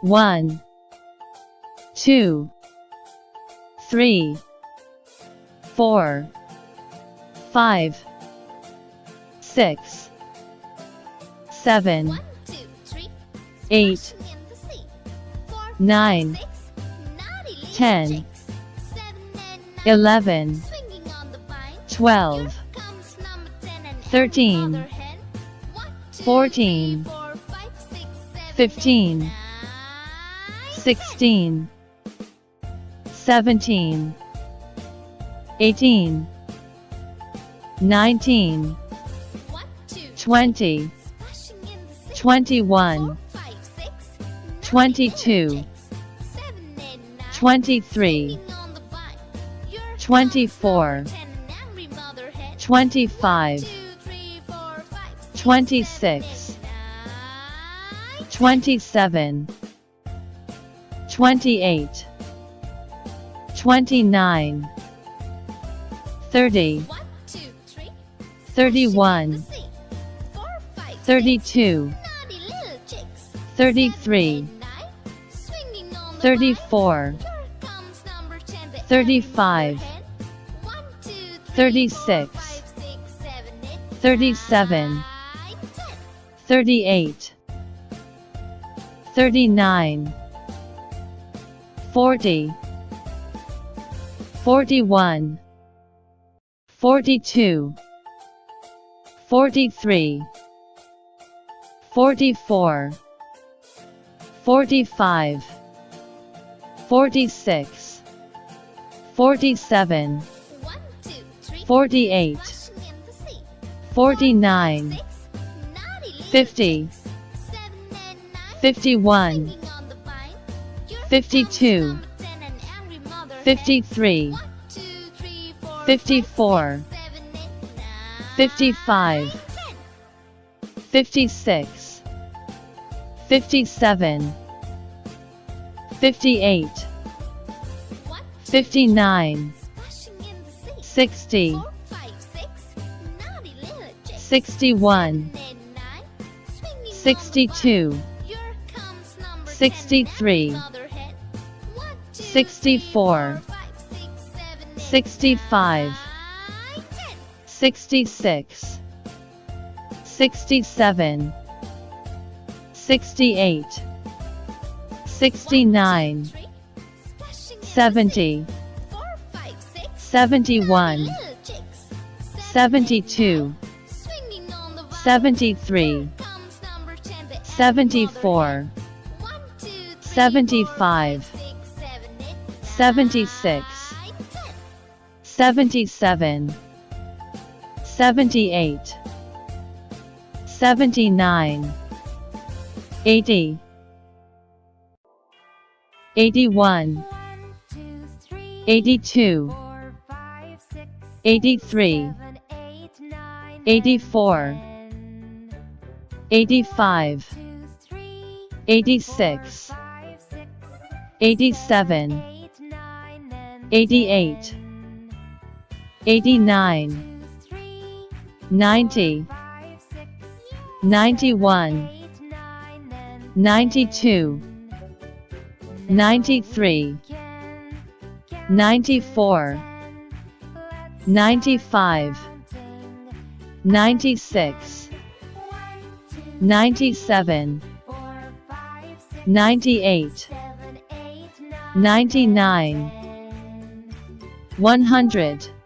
1, 2, 3, 4, 5, 6, 7, 8, 9, 10, 11, 12, 13, 14, 15, 16, 17, 18, 19, 20, 21, 22, 23, 24, 25, 26, 27, 28, 29, 30, 31, 32, 33, 34, 35, 36, 37, 38, 39, 40, 41, 42, 43, 44, 45, 46, 47, 48, 49, 50, 51, 52, 53, 54, 55, 56, 57, 58, 59, 60, 61, 62, 63, 64, 65, 66, 67, 68, 69, 70, 71, 72, 73, 74, 75, 76, 77, 78, 79, 80, 81, 82, 83, 84, 85, 86, 87, 88, 89, 90, 91, 92, 93, 94, 95, 96, 97, 98, 99, 100.